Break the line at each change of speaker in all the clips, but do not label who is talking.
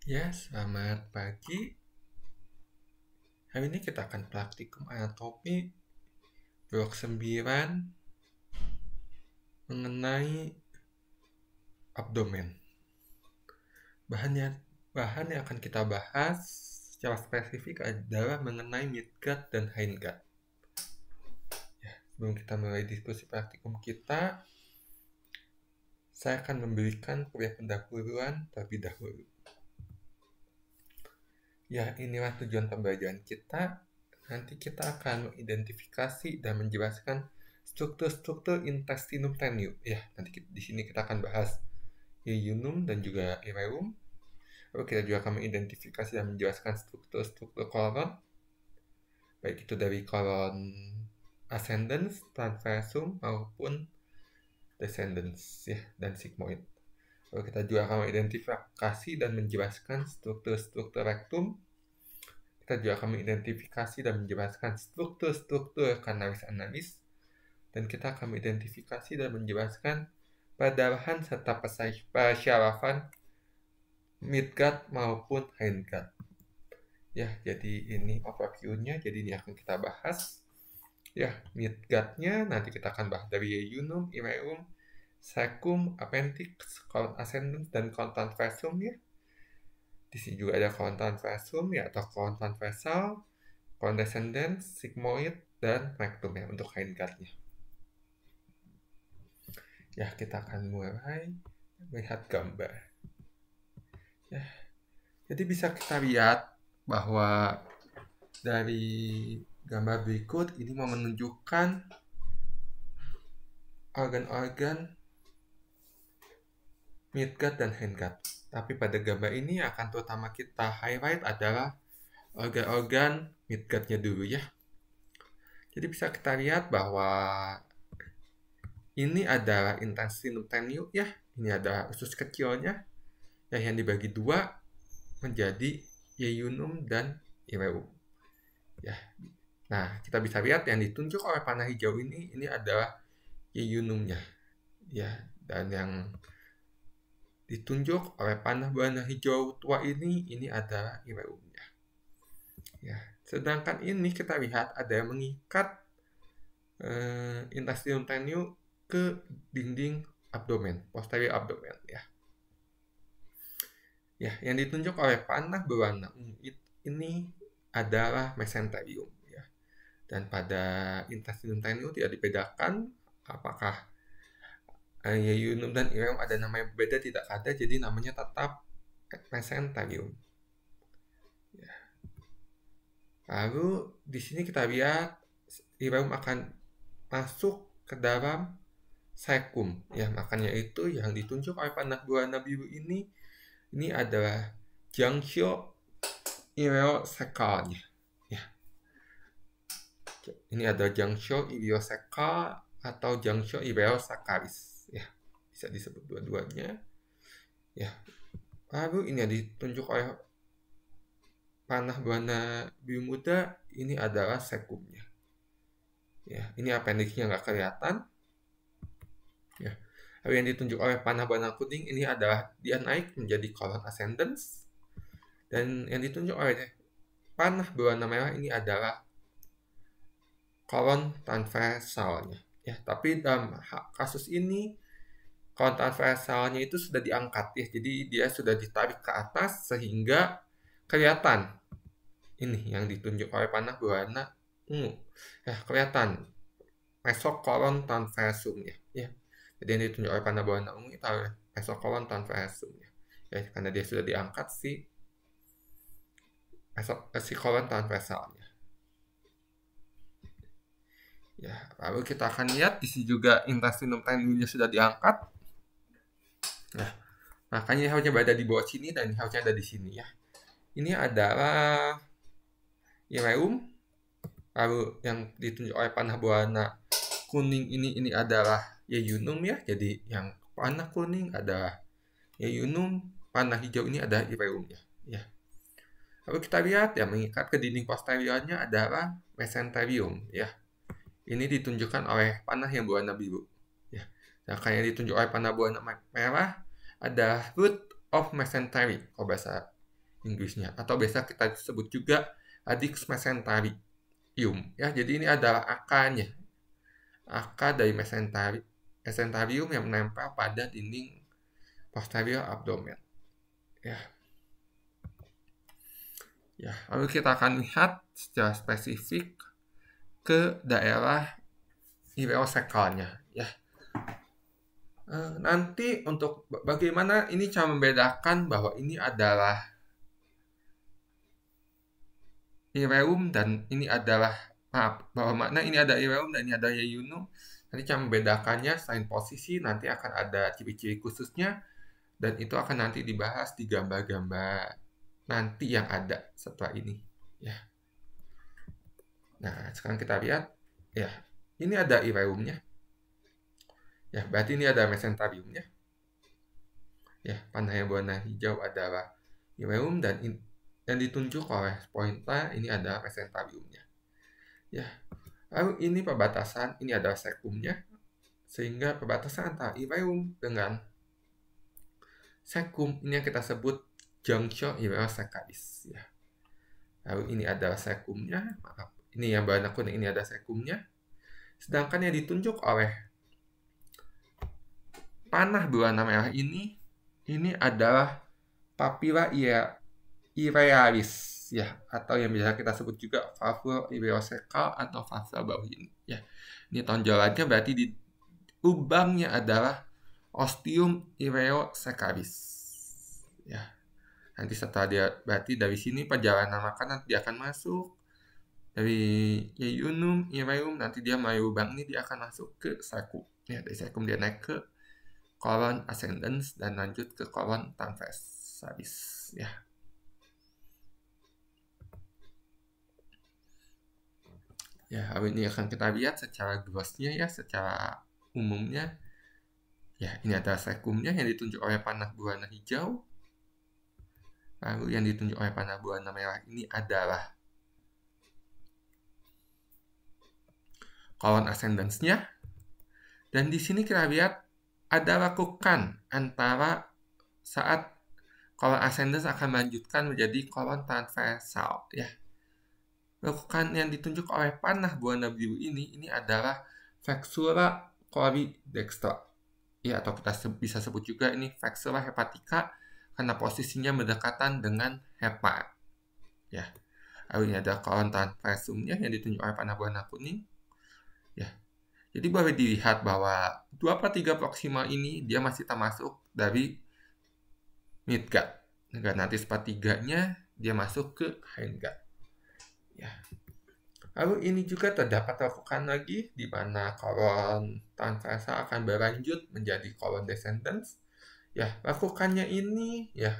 Ya, selamat pagi. Hari ini kita akan praktikum anatomi blok 9 mengenai abdomen. Bahan yang akan kita bahas secara spesifik adalah mengenai midgut dan hindgut. Ya, sebelum kita mulai diskusi praktikum kita, saya akan memberikan kuliah pendahuluan terlebih dahulu. Ya, inilah tujuan pembelajaran kita. Nanti kita akan mengidentifikasi dan menjelaskan struktur-struktur intestinum tenue. Ya, nanti di sini kita akan bahas ileum dan juga ileum. Lalu kita juga akan mengidentifikasi dan menjelaskan struktur-struktur kolon, baik itu dari kolon ascendens, transversum maupun descendens, ya, dan sigmoid. Lalu kita juga akan mengidentifikasi dan menjelaskan struktur-struktur rektum. Kita juga akan mengidentifikasi dan menjelaskan struktur-struktur canalis analis. Dan kita akan mengidentifikasi dan menjelaskan perdarahan serta persyarafan midgut maupun hindgut. Ya, jadi ini overview-nya, jadi ini akan kita bahas. Ya, midgut-nya nanti kita akan bahas dari ileum, ileum, cecum, appendix, colon ascendens, dan colon transversum ya. Di sini juga ada colon transversum ya, atau colon transversal, colon descendens, sigmoid, dan rectum ya untuk hindgut-nya. Ya, kita akan mulai melihat gambar. Ya, jadi bisa kita lihat bahwa dari gambar berikut ini mau menunjukkan organ-organ midgut dan hindgut. Tapi pada gambar ini akan terutama kita highlight adalah organ-organ midgut-nya dulu ya. Jadi bisa kita lihat bahwa ini adalah intestinum tenue ya. Ini adalah usus kecilnya yang dibagi dua menjadi ileum dan ileum. Ya. Nah, kita bisa lihat yang ditunjuk oleh panah hijau ini adalah ileumnya. Ya, dan yang ditunjuk oleh panah berwarna hijau tua ini adalah ileumnya. Ya, sedangkan ini kita lihat ada yang mengikat intestinum tenue ke dinding abdomen, posterior abdomen ya. Ya, yang ditunjuk oleh panah berwarna ungu ini adalah mesenterium ya. Dan pada intestinum tenue tidak dibedakan apakah ileum dan ileum ada nama yang berbeda, tidak ada, jadi namanya tetap mesenterium. Ya. Lalu di sini kita lihat ileum akan masuk ke dalam cecum ya, makanya itu yang ditunjuk oleh panah berwarna biru ini adalah junctio ileocecal-nya ya. Ini adalah junctio ileocecal atau junctio ileosaccharis ya, bisa disebut dua-duanya ya. Lalu ini yang ditunjuk oleh panah berwarna biru muda ini adalah cecumnya ya. Ini appendixnya nggak kelihatan ya. Lalu yang ditunjuk oleh panah berwarna kuning ini adalah dia naik menjadi colon ascendens, dan yang ditunjuk oleh panah berwarna merah ini adalah colon transversalnya ya. Tapi dalam kasus ini colon transversalnya itu sudah diangkat ya, jadi dia sudah ditarik ke atas sehingga kelihatan ini yang ditunjuk oleh panah berwarna ungu ya, kelihatan mesocolon transversumnya ya. Jadi yang ditunjuk oleh panah berwarna ungu itu adalah mesocolon transversumnya ya, karena dia sudah diangkat si colon transversalnya ya. Lalu kita akan lihat di sini juga intestinum tenue-nya sudah diangkat. Nah, makanya harusnya berada di bawah sini dan harusnya ada di sini ya. Ini adalah ileum. Lalu yang ditunjuk oleh panah berwarna kuning ini adalah ileum ya. Jadi yang panah kuning adalah ileum, panah hijau ini adalah ileumnya ya. Lalu kita lihat yang mengikat ke dinding posteriornya adalah mesenterium ya. Ini ditunjukkan oleh panah yang berwarna biru ya. Nah, yang ditunjuk oleh panah berwarna merah ada root of mesentery kalau bahasa Inggrisnya. Atau biasa kita sebut juga Addix mesenterium. Ya, jadi ini adalah akanya. Aka dari mesenterium yang menempel pada dinding posterior abdomen. Ya. Ya, lalu kita akan lihat secara spesifik ke daerah ileocekalnya. Ya. Nanti untuk bagaimana ini cara membedakan bahwa ini adalah ileum dan ini adalah bahwa makna ini ada ileum dan ini ada yeyunum. Nanti cara membedakannya selain posisi nanti akan ada ciri-ciri khususnya dan itu akan nanti dibahas di gambar-gambar nanti yang ada setelah ini. Ya. Nah, sekarang kita lihat ya, ini ada ileumnya. Ya, berarti ini ada mesenteriumnya. Ya, panah yang berwarna hijau adalah ileum dan yang ditunjuk oleh pointer ini adalah mesenteriumnya. Ya, lalu ini perbatasan, ini adalah sekumnya, sehingga perbatasan antara ileum dengan sekum ini yang kita sebut juncture ileocecalis. Ya. Lalu ini adalah sekumnya, maaf, ini yang berwarna kuning ini ada sekumnya, sedangkan yang ditunjuk oleh panah berwarna merah ini adalah papilla ilealis ya, atau yang biasa kita sebut juga valvul ileocekal atau valvul bawah ini ya. Ini tonjolannya berarti di lubangnya adalah ostium ileocecalis ya. Nanti setelah dia berarti dari sini perjalanan makanan dia akan masuk dari yeyunum ileum, nanti dia melalui lubang ini dia akan masuk ke sekum ya. Dari sekum dia naik ke colon ascendens dan lanjut ke colon transversalis ya. Ya, ini akan kita lihat secara grossnya ya, secara umumnya. Ya, ini adalah sekumnya yang ditunjuk oleh panah berwarna hijau. Lalu yang ditunjuk oleh panah berwarna merah ini adalah colon ascendens-nya. Dan di sini kita lihat ada lekukan antara saat colon ascendens akan melanjutkan menjadi colon transversal ya. Lekukan yang ditunjuk oleh panah berwarna biru ini adalah flexura cori dextra ya, atau kita bisa sebut juga ini flexura hepatica karena posisinya berdekatan dengan hepat ya. Lalu ini ada colon transversumnya yang ditunjuk oleh panah berwarna kuning ya. Jadi boleh dilihat bahwa 2/3 proksimal ini dia masih termasuk dari midgut. Dan nanti 1/3-nya dia masuk ke hindgut. Ya. Lalu ini juga terdapat lekukan lagi di mana colon transversal akan berlanjut menjadi colon descendens. Ya, lekukannya ini ya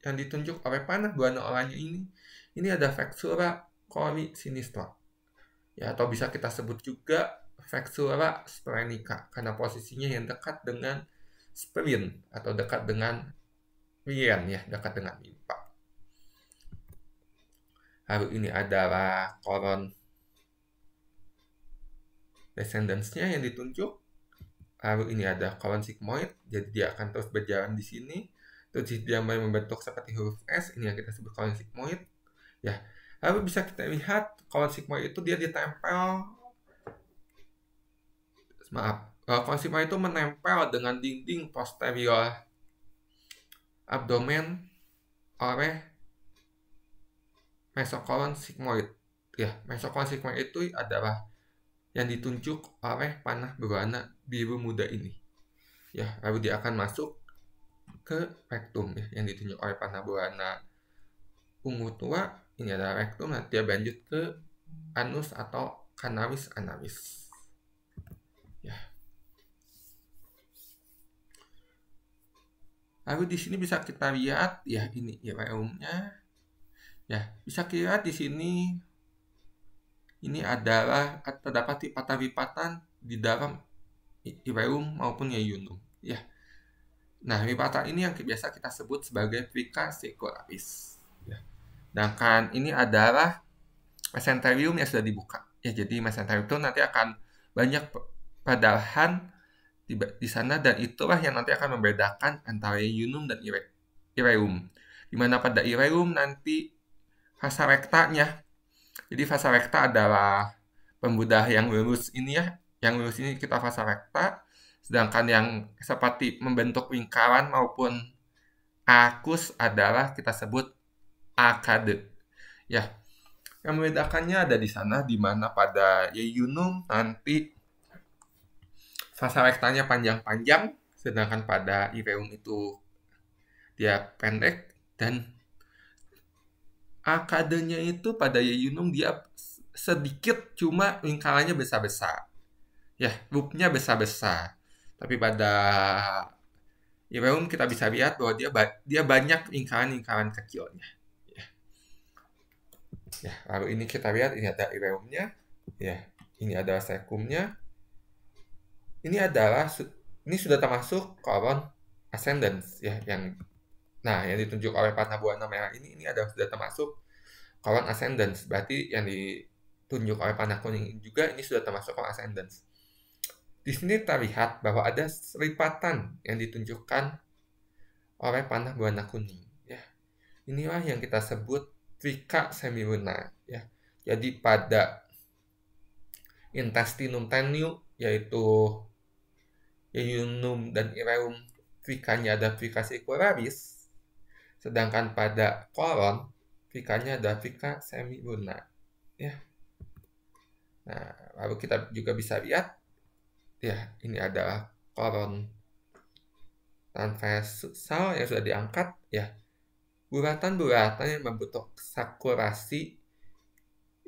yang ditunjuk oleh panah berwarna oranye ini ada flexura cori sinistra. Ya, atau bisa kita sebut juga flexura splenica karena posisinya yang dekat dengan spleen atau dekat dengan rien ya, dekat dengan limpa. Lalu ini adalah colon descendens-nya yang ditunjuk. Lalu ini ada colon sigmoid, jadi dia akan terus berjalan di sini. Terus dia mulai membentuk seperti huruf S, ini yang kita sebut colon sigmoid. Ya, lalu bisa kita lihat colon sigmoid itu dia ditempel. Colon sigmoid itu menempel dengan dinding posterior abdomen oleh mesocolon sigmoid. Ya, mesocolon sigmoid itu adalah yang ditunjuk oleh panah berwarna biru muda ini. Ya, lalu dia akan masuk ke rektum ya, yang ditunjuk oleh panah berwarna ungu tua. Ini adalah rektum, nanti dia lanjut ke anus atau canalis analis. Ya. Lalu di sini bisa kita lihat ya, ini ileumnya. Ya, bisa kita lihat di sini ini adalah terdapat lipatan-lipatan di dalam ileum maupun yeyunum ya. Nah, lipatan ini yang biasa kita sebut sebagai plica secularis ya. Sedangkan ini adalah mesenterium yang sudah dibuka ya. Jadi mesenterium itu nanti akan banyak perdarahan di sana dan itulah yang nanti akan membedakan antara yeyunum dan ileum. Dimana pada ileum nanti fasa rektanya. Jadi fasa rekta adalah pembudah yang lurus ini ya. Yang lurus ini kita fasa rekta. Sedangkan yang seperti membentuk lingkaran maupun arcus adalah kita sebut arkade. Ya, yang membedakannya ada di sana, di mana pada yeyunum nanti fasa rektanya panjang-panjang, sedangkan pada ileum itu dia pendek, dan arkadenya itu pada yeyunum dia sedikit, cuma lingkarannya besar-besar. Ya, loopnya besar-besar. Tapi pada ileum kita bisa lihat bahwa dia banyak lingkaran-lingkaran kecilnya. Ya, lalu ini kita lihat, ini ada ileumnya. Ya, ini adalah sekumnya. Ini sudah termasuk kolon ascendens ya, yang ditunjuk oleh panah berwarna merah ini adalah sudah termasuk kolon ascendens. Berarti yang ditunjuk oleh panah kuning juga ini sudah termasuk kolon ascendens. Di sini terlihat bahwa ada selipatan yang ditunjukkan oleh panah berwarna kuning ya. Inilah yang kita sebut trika semilunar ya. Jadi pada intestinum tenue, yaitu yeyunum dan ileum, trikanya ada trika circularis, sedangkan pada kolon trikanya ada trika semilunar ya. Nah, lalu kita juga bisa lihat ya, ini adalah kolon transversal yang sudah diangkat ya. Bulatan-bulatan yang membentuk sakurasi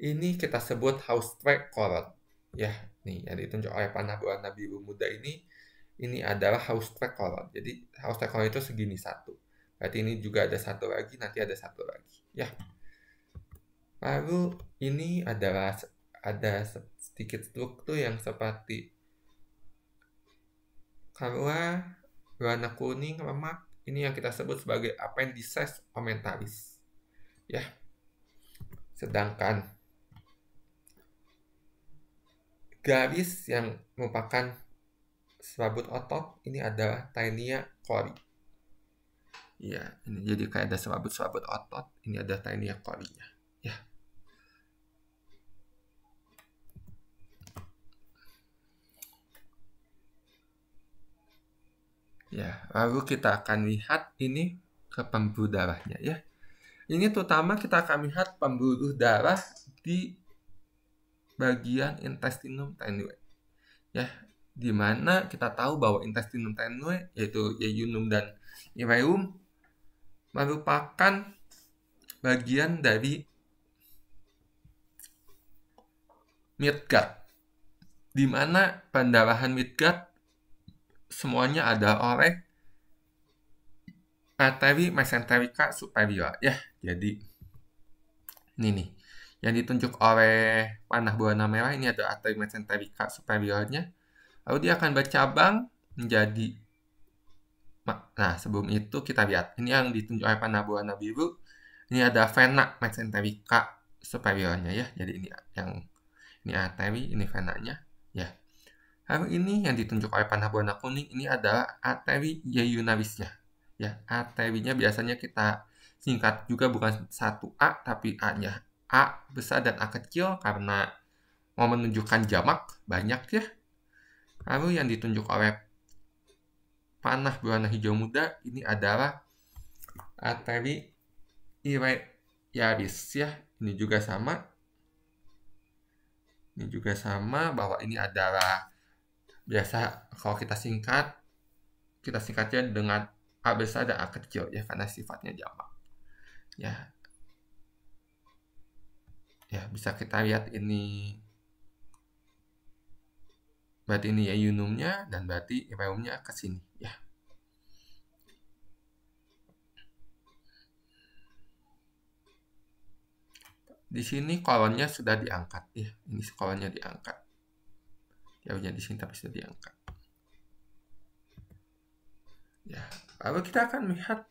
ini kita sebut house track kolon ya. Nih yang ditunjuk oleh panah berwarna biru muda ini adalah house track colon. Jadi house track colon itu segini satu. Berarti ini juga ada satu lagi, nanti ada satu lagi. Ya. Lalu ini adalah ada sedikit struktur yang seperti kalau warna kuning lemak, ini yang kita sebut sebagai appendices ommentalis. Ya. Sedangkan garis yang merupakan selaput otot ini adalah taenia cori. Ya, ini jadi kayak ada selaput-selaput otot. Ini ada taenia corinya. Ya. Ya, lalu kita akan lihat ini ke pembuluh darahnya ya. Ini terutama kita akan lihat pembuluh darah di bagian intestinum tenue. Ya, di mana kita tahu bahwa intestinum tenue yaitu yeyunum dan ileum merupakan bagian dari midgut, di mana pendarahan midgut semuanya ada oleh arteri mesenterica superior ya. Jadi ini nih yang ditunjuk oleh panah berwarna merah, ini ada arteri mesenterica superiornya. Lalu dia akan bercabang menjadi, nah sebelum itu kita lihat ini yang ditunjuk oleh panah berwarna biru, ini ada vena mesenterica superiornya ya. Jadi ini arteri, ini venanya ya. Lalu ini yang ditunjuk oleh panah berwarna kuning, ini adalah arteri yeyunarisnya ya. Arterinya biasanya kita singkat juga bukan 1A tapi A-nya A besar dan A kecil karena mau menunjukkan jamak banyak ya. Lalu yang ditunjuk oleh panah berwarna hijau muda ini adalah arteri iliaris ya. Ini juga sama. Ini juga sama bahwa ini adalah biasa kalau kita singkatnya dengan A besar dan A kecil ya, karena sifatnya jamak. Ya. Ya, bisa kita lihat ini. Berarti ini ya yunumnya dan berarti ileumnya ke sini ya. Di sini kolonnya sudah diangkat ya. Ini kolonnya diangkat. Jauhnya di sini tapi sudah diangkat. Ya, lalu kita akan melihat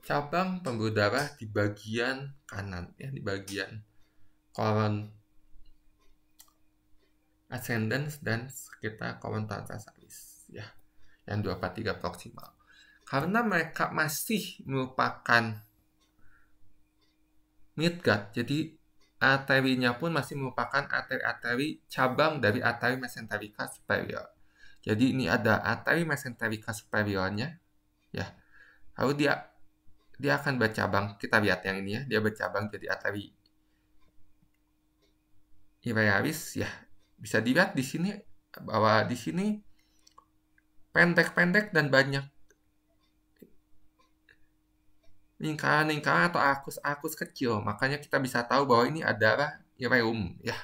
cabang pembuluh darah di bagian kanan ya, di bagian kolon ascendens dan sekitar kolon transversalis ya, yang 2/3 proksimal. karena mereka masih merupakan midgut, jadi arterinya pun masih merupakan arteri-arteri cabang dari arteri mesenterica superior. Jadi ini ada arteri mesenterica superiornya, ya. Lalu dia akan bercabang. Kita lihat yang ini ya, dia bercabang jadi arteri iralis, ya. Bisa dilihat di sini bahwa di sini pendek-pendek dan banyak lingkaran-lingkaran atau arkus-arkus kecil. Makanya kita bisa tahu bahwa ini adalah ileum, ya.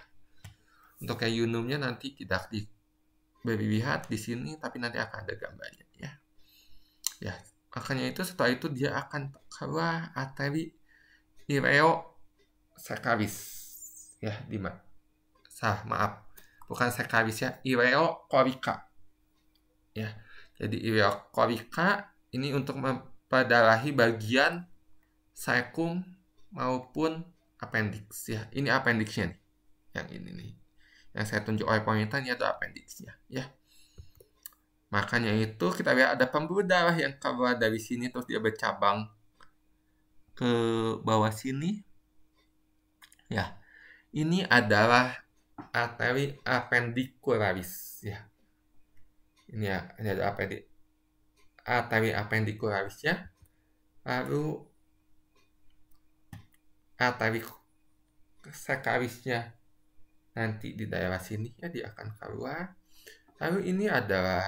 Untuk kayak ileumnya nanti tidak dilihat di sini, tapi nanti akan ada gambarnya, ya. Ya, makanya itu setelah itu dia akan keluar arteri ileocecalis, ya, maaf, bukan cecalis ya, ileocorica, ya. Jadi ileocorica ini untuk memperdarahi bagian cecum maupun appendix, ya. Ini appendixnya nih, yang ini nih, yang saya tunjuk oleh pemerintah ini ada appendixnya, ya. Makanya itu kita lihat ada pembuluh darah yang keluar dari sini terus dia bercabang ke bawah sini, ya. Ini adalah arteri appendicularis, ya. Ini ya, ini ada arteri appendicularisnya. Lalu arteri cecarisnya nanti di daerah sini, ya, dia akan keluar. Lalu ini adalah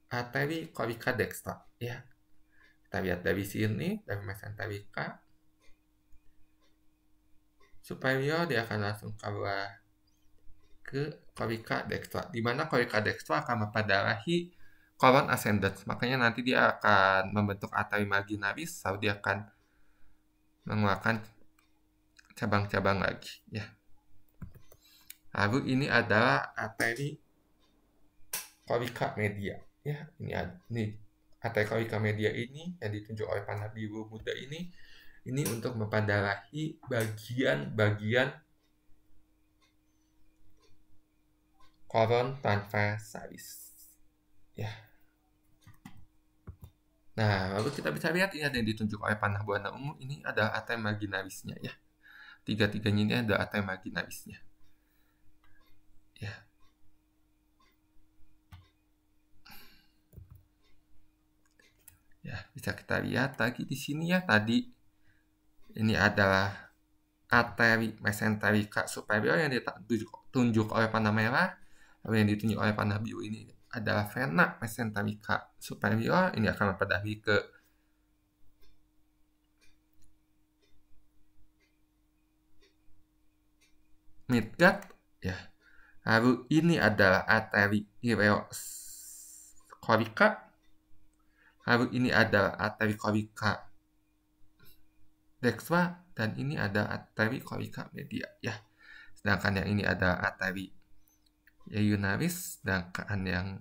arteri corica dextra, ya. Kita lihat dari sini, dari mesenterica superior, dia akan langsung keluar ke corica dextra, di mana corica dextra akan memperdarahi colon ascendens. Makanya nanti dia akan membentuk arteri marginalis, lalu dia akan mengeluarkan cabang-cabang lagi, ya. Lalu ini adalah arteri corica media, ya. Ini arteri corica media ini yang ditunjuk oleh panah biru muda ini untuk memperdarahi bagian-bagian colon transversalis, ya. Nah, lalu kita bisa lihat ini ada yang ditunjuk oleh panah berwarna ungu, ini adalah arteri marginalisnya, ya. Tiga-tiganya ini ada arteri marginalisnya, ya. Ya, bisa kita lihat lagi di sini, ya. Tadi ini adalah arteri mesenterica superior yang ditunjuk oleh panah merah. Lalu yang ditunjuk oleh panah biru ini adalah vena mesenterica superior. Ini akan memperdarahi ke midgut, ya. Lalu ini adalah arteri ileocorica. Lalu ini adalah arteri corica dextra, dan ini ada arteri corica media, ya. Sedangkan yang ini ada arteri iunaris, sedangkan yang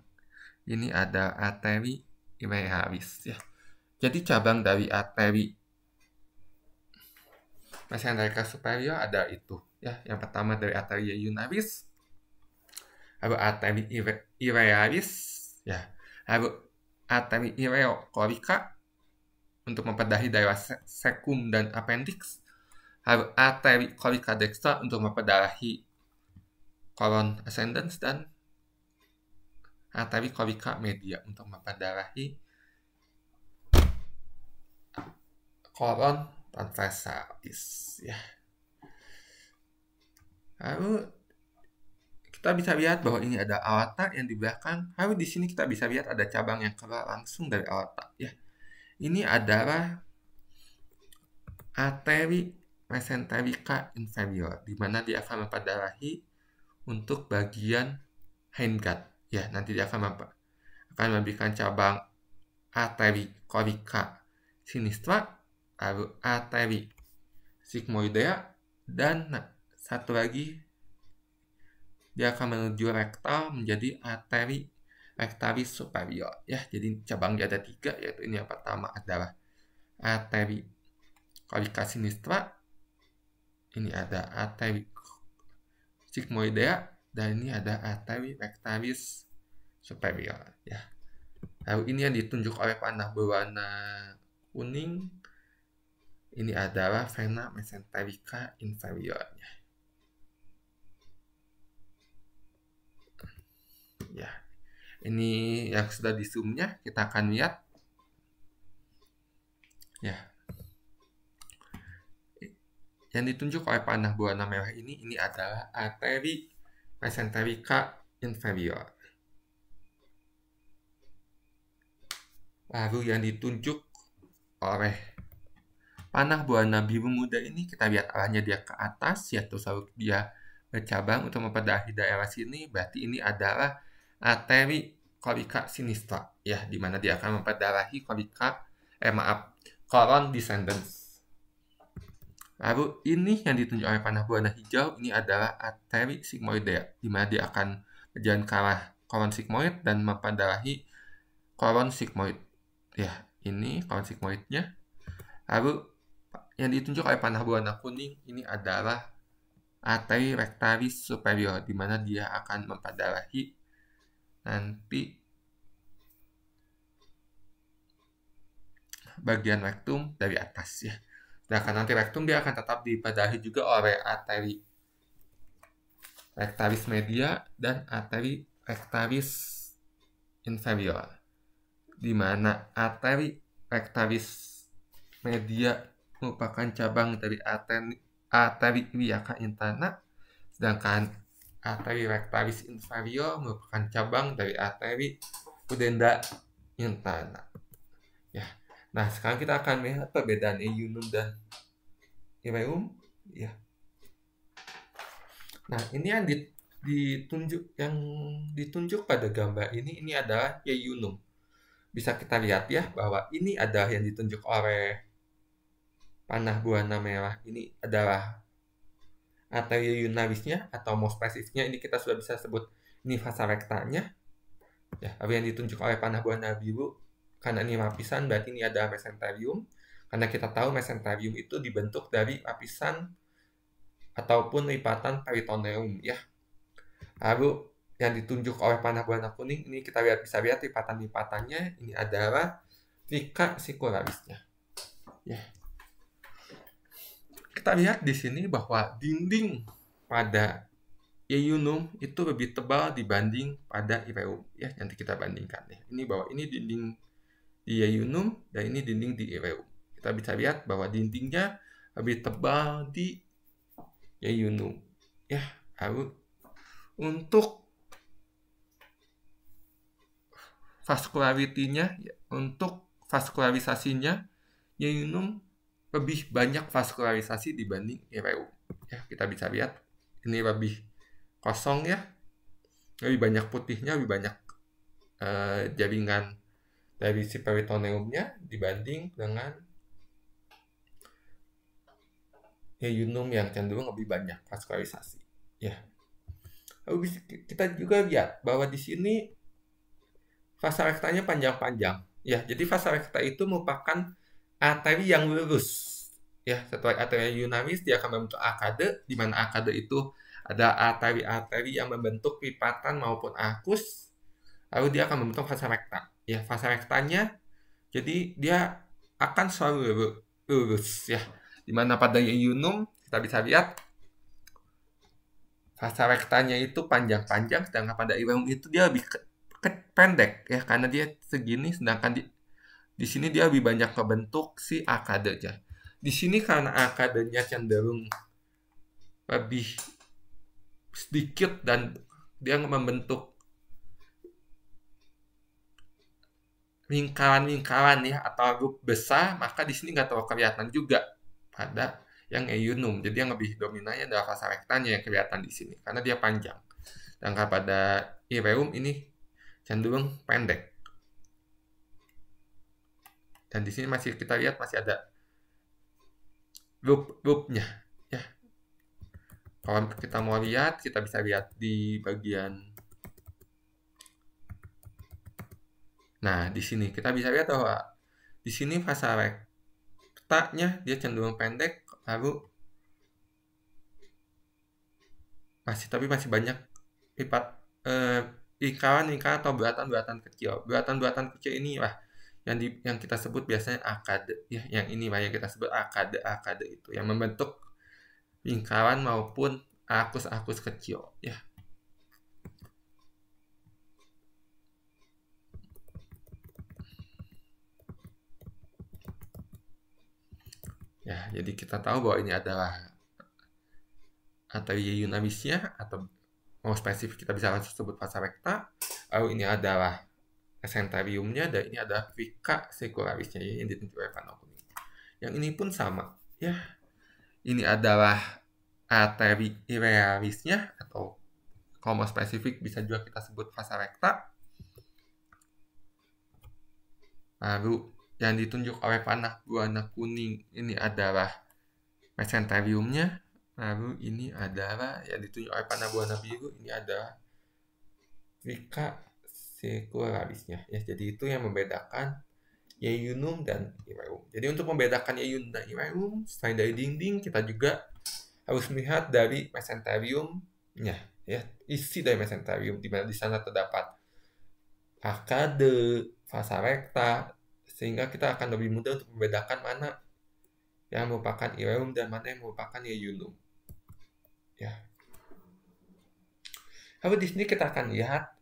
ini ada arteri ilealis, ya. Jadi cabang dari arteri mesenterica superior ada itu, ya. Yang pertama dari arteri iunaris, lalu arteri ilealis, ya. Lalu arteri ileocorica untuk memperdarahi daerah cecum dan appendix. Lalu arteri corica dextra untuk memperdarahi colon ascendens, dan arteri corica media untuk memperdarahi colon transversalis, ya. Lalu kita bisa lihat bahwa ini ada aorta yang di belakang. Lalu di sini kita bisa lihat ada cabang yang keluar langsung dari aorta, ya. Ini adalah arteri mesenterica inferior, di mana dia akan memperdarahi untuk bagian hindgut, ya. Nanti dia akan memberikan cabang arteri corica sinistra, lalu arteri sigmoidea, dan satu lagi dia akan menuju rektal menjadi arteri rectalis superior, ya. Jadi cabangnya ada 3, yaitu ini yang pertama adalah arteri corica sinistra, ini ada arteri sigmoidea, dan ini ada arteri rectalis superior, ya. Lalu ini yang ditunjuk oleh panah berwarna kuning, ini adalah vena mesenterica inferiornya. Ya, ini yang sudah di zoom-nya, kita akan lihat. Ya, yang ditunjuk oleh panah berwarna merah ini adalah arteri mesenterica inferior. Lalu yang ditunjuk oleh panah berwarna biru muda ini, kita lihat arahnya dia ke atas, ya, terus lalu dia bercabang untuk memperdahi daerah sini, berarti ini adalah arteri corica sinistra, ya, di mana dia akan memperdarahi colon descendens. Lalu ini yang ditunjuk oleh panah berwarna hijau, ini adalah arteri sigmoidea, di mana dia akan berjalan ke arah colon sigmoid dan memperdarahi colon sigmoid. Ya, ini colon sigmoidnya. Lalu yang ditunjuk oleh panah berwarna kuning ini adalah arteri rectalis superior, di mana dia akan memperdarahi nanti bagian rektum dari atas, ya. Sedangkan nanti rektum dia akan tetap diperdarahi juga oleh arteri rectalis media dan arteri rectalis inferior, di mana arteri rectalis media merupakan cabang dari arteri iliaca interna, sedangkan arteri rectalis inferior merupakan cabang dari arteri pudenda interna. Ya. Nah, sekarang kita akan melihat perbedaan eunum dan ileum. Ya. Nah, ini yang ditunjuk pada gambar ini adalah eunum. Bisa kita lihat ya bahwa ini adalah yang ditunjuk oleh panah berwarna merah, ini adalah arteria iunarisnya, atau mau spesifiknya ini kita sudah bisa sebut ini vasa rectanya. Ya, lalu yang ditunjuk oleh panah berwarna biru, karena ini lapisan berarti ini adalah mesenterium, karena kita tahu mesenterium itu dibentuk dari lapisan ataupun lipatan peritoneum, ya. Lalu yang ditunjuk oleh panah berwarna kuning ini kita bisa lihat lipatan-lipatannya, ini adalah plica sicularisnya. Ya. Kita lihat di sini bahwa dinding pada eunum itu lebih tebal dibanding pada ileum, ya. Nanti kita bandingkan, ya. Ini bahwa ini dinding di eunum dan ini dinding di ileum. Kita bisa lihat bahwa dindingnya lebih tebal di eunum, ya. Lalu untuk vascularity-nya, ya, untuk vaskularisasinya eunum lebih banyak vaskularisasi dibanding ileum, ya. Kita bisa lihat ini lebih kosong, ya, lebih banyak putihnya, lebih banyak jaringan dari si peritoneumnya dibanding dengan eunum yang cenderung lebih banyak vaskularisasi, ya. Lalu kita juga lihat bahwa di sini vasa rectanya panjang-panjang, ya. Jadi vasa recta itu merupakan arteri yang lurus, ya. Setelah arteri iunaris dia akan membentuk arkade, di mana arkade itu ada arteri-arteri yang membentuk lipatan maupun arkus, lalu dia akan membentuk vasa recta, ya. Vasa rectanya jadi dia akan selalu lurus, ya. Di mana pada eunum kita bisa lihat vasa rectanya itu panjang-panjang, sedangkan pada ileum itu dia lebih pendek, ya, karena dia segini, sedangkan di sini dia lebih banyak membentuk si arkadenya. Di sini karena arkadenya cenderung lebih sedikit dan dia membentuk lingkaran-lingkaran, ya, atau grup besar, maka di sini nggak terlalu kelihatan juga pada yang eunum. Jadi yang lebih dominannya adalah vasa rectanya yang kelihatan di sini karena dia panjang. Sedangkan pada ileum ini cenderung pendek. Dan di sini masih kita lihat masih ada loop-loopnya, ya. Kalau kita mau lihat, kita bisa lihat di bagian. Nah, di sini kita bisa lihat bahwa di sini vasa rectanya dia cenderung pendek, lalu masih banyak lingkaran-lingkaran atau bulatan-bulatan kecil. Bulatan-bulatan kecil ini lah yang kita sebut biasanya arkade ya, yang ini lah yang kita sebut arkade itu yang membentuk lingkaran maupun arkus-arkus kecil ya. Ya, jadi kita tahu bahwa ini adalah arteria Yunamisnya atau mau spesifik kita bisa langsung sebut vasa recta. Lalu ini adalah mesenteriumnya dan ini adalah plica secularisnya yang ditunjuk oleh panel kuning. Yang ini pun sama ya. Ini adalah arteri ilealisnya atau kalau mau spesifik bisa juga kita sebut vasa recta. Lalu yang ditunjuk oleh panah berwarna kuning ini adalah mesenteriumnya. Lalu ini adalah yang ditunjuk oleh panah berwarna biru ini adalah plica secularisnya ya. Jadi itu yang membedakan ileum dan ileum. Jadi untuk membedakan ileum dan ileum, selain dari dinding kita juga harus melihat dari mesenteriumnya ya, isi dari mesenterium di mana di sana terdapat arkade, vasa recta, sehingga kita akan lebih mudah untuk membedakan mana yang merupakan ileum dan mana yang merupakan ileum. Ya. Lalu di sini kita akan lihat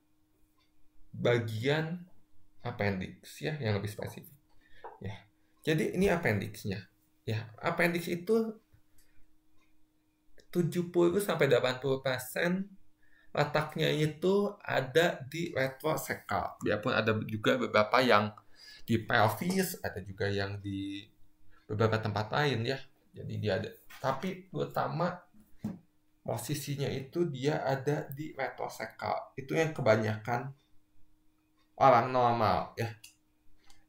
bagian appendix ya yang lebih spesifik. Ya. Jadi ini appendixnya. Ya, appendix itu 70-80% letaknya itu ada di retroseccal. Biarpun ada juga beberapa yang di pelvis, ada juga yang di beberapa tempat lain ya. Jadi dia ada. Tapi terutama posisinya itu dia ada di retroseccal. Itu yang kebanyakan orang normal ya.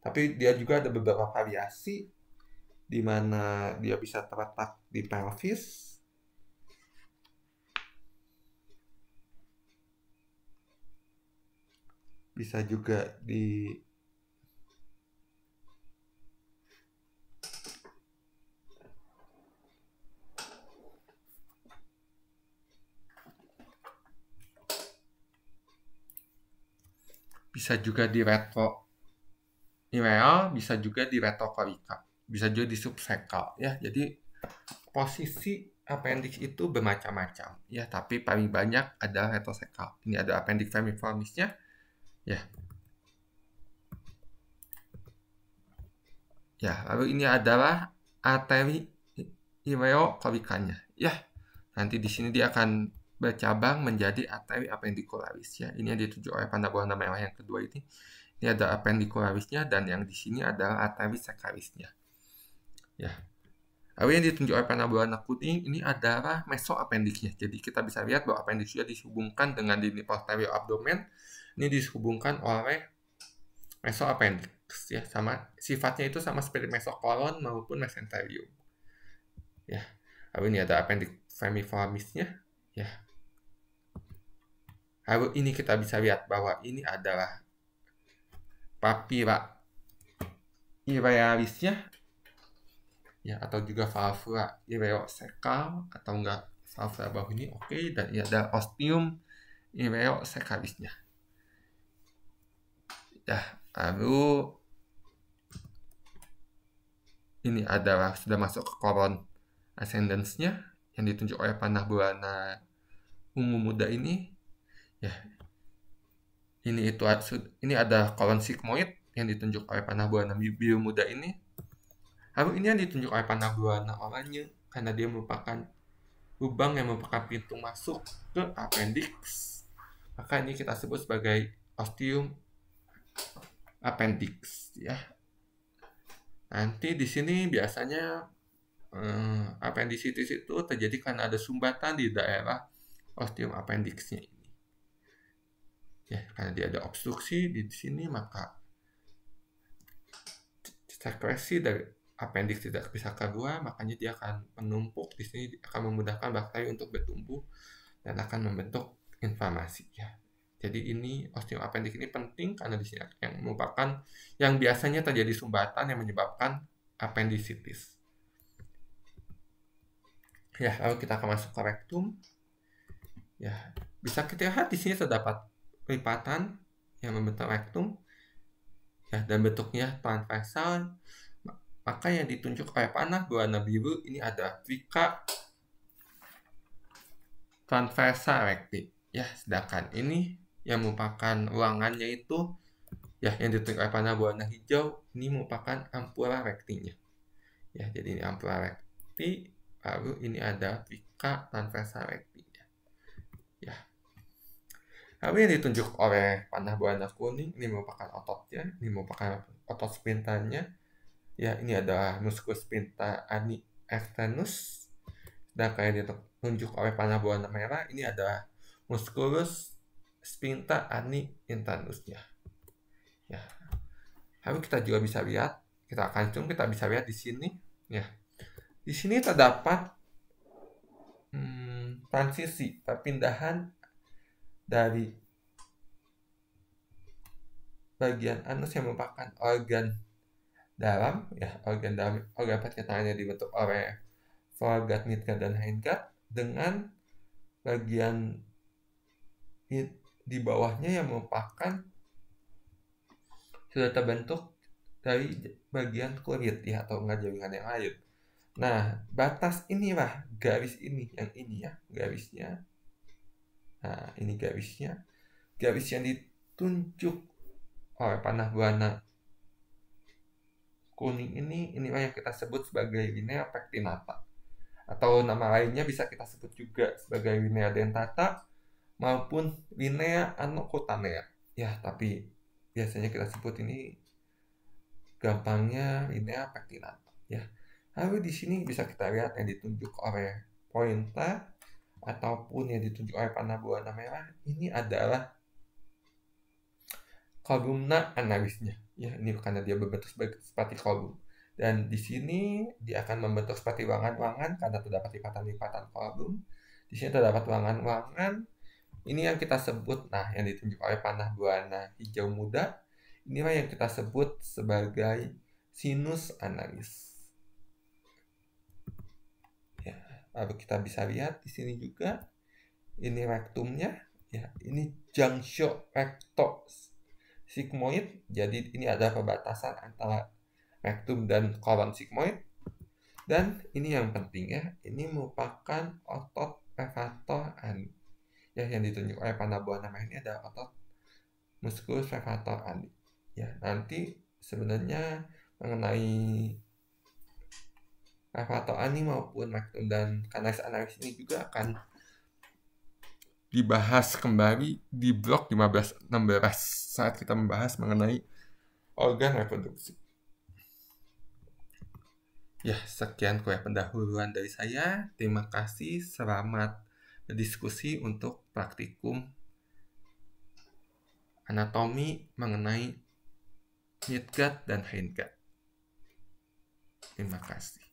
Tapi dia juga ada beberapa variasi di mana dia bisa terletak di pelvis. Bisa juga di retroileal, bisa juga di retroclavica, bisa juga di subseccal ya. Jadi posisi appendix itu bermacam-macam ya, tapi paling banyak adalah retroseccal. Ini ada appendix vermiformisnya ya. Ya, lalu ini adalah arteri ileoclavicanya ya. Nanti di sini dia akan bercabang menjadi arteri appendicularis ya. Ini yang ditunjuk oleh panah berwarna merah yang kedua ini. Ini ada appendicularisnya dan yang di sini adalah arteri secularisnya. Ya. Lalu yang ditunjuk oleh panah berwarna kuning ini adalah mesoappendixnya. Jadi kita bisa lihat bahwa appendix sudah dihubungkan dengan dinding posterior abdomen. Ini dihubungkan oleh mesoappendix ya, sama sifatnya itu sama seperti mesokolon maupun mesenterium. Ya. Lalu ini ada appendix vermiformisnya ya. Lalu ini kita bisa lihat bahwa ini adalah papilla ilealisnya ya, atau juga valvula ileocecal atau enggak valvula bawah ini oke. Dan ini ada ostium ileocecalisnya ya. Lalu ini adalah sudah masuk ke koron ascendens-nya yang ditunjuk oleh panah berwarna ungu muda ini ya. Ini ada kolon sigmoid yang ditunjuk oleh panah berwarna biru muda ini. Lalu ini yang ditunjuk oleh panah berwarna oranye karena dia merupakan lubang yang merupakan pintu masuk ke appendix. Maka ini kita sebut sebagai ostium appendix ya. Nanti di sini biasanya appendicitis itu terjadi karena ada sumbatan di daerah ostium appendixnya ini. Ya, karena dia ada obstruksi di sini, maka sekresi dari appendix tidak bisa keluar, makanya dia akan menumpuk di sini, akan memudahkan bakteri untuk bertumbuh dan akan membentuk inflamasi ya. Jadi ini ostium appendix ini penting karena di sini yang merupakan yang biasanya terjadi sumbatan yang menyebabkan appendicitis. Ya, lalu kita akan masuk ke rektum. Ya, bisa kita lihat di sini terdapat lipatan yang membentuk rektum, ya, dan bentuknya transversal, maka yang ditunjuk oleh panah berwarna biru ini adalah vika transversa recti. Ya, sedangkan ini yang merupakan ruangannya itu, ya, yang ditunjuk oleh panah berwarna hijau ini merupakan ampula rectinya. Ya, jadi ini ampula recti, lalu ini ada vika transversa recti. Ya. Lalu yang ditunjuk oleh panah berwarna kuning ini merupakan ototnya, ini merupakan otot spintanya. Ya, ini adalah musculus spinta ani externus. Sedangkan yang ditunjuk oleh panah berwarna merah ini adalah musculus spinta ani internusnya. Ya. Lalu kita juga bisa lihat, kita akan zoom, kita bisa lihat di sini. Ya, di sini terdapat transisi perpindahan dari bagian anus yang merupakan organ dalam, ya, organ perkenalannya dibentuk oleh foregut, midgut, dan hindgut, dengan bagian di bawahnya yang merupakan sudah terbentuk dari bagian kulit, ya, atau enggak jaringan yang lain. Nah, batas inilah garis ini, yang ini, ya, garisnya. Nah, ini garisnya. Garis yang ditunjuk oleh panah berwarna kuning inilah yang kita sebut sebagai linea pectinata. Atau nama lainnya bisa kita sebut juga sebagai linea dentata maupun linea anocutanea. Ya, tapi biasanya kita sebut ini gampangnya linea pectinata, ya. Lalu di sini bisa kita lihat yang ditunjuk oleh pointer ataupun yang ditunjuk oleh panah berwarna merah ini adalah kolumna analisnya. Ya, ini karena dia berbentuk seperti kolom. Dan di sini dia akan membentuk seperti ruangan-ruangan karena terdapat lipatan-lipatan kolom. Di sini terdapat ruangan-ruangan. Ini yang kita sebut, nah, yang ditunjuk oleh panah berwarna hijau muda, inilah yang kita sebut sebagai sinus analis. Ya, lalu kita bisa lihat di sini juga, ini rektumnya, ya, ini junctio recto sigmoid, jadi ini adalah perbatasan antara rektum dan kolon sigmoid. Dan ini yang penting, ya, ini merupakan otot levator ani. Ya, yang ditunjuk oleh panah berwarna merah ini adalah otot musculus levator ani. Ya, nanti sebenarnya mengenai levator ani maupun rektum dan canalis analis ini juga akan dibahas kembali di blog 15-16 saat kita membahas mengenai organ reproduksi. Ya, sekian kuliah pendahuluan dari saya. Terima kasih. Selamat berdiskusi untuk praktikum anatomi mengenai midgut dan hindgut. Terima kasih.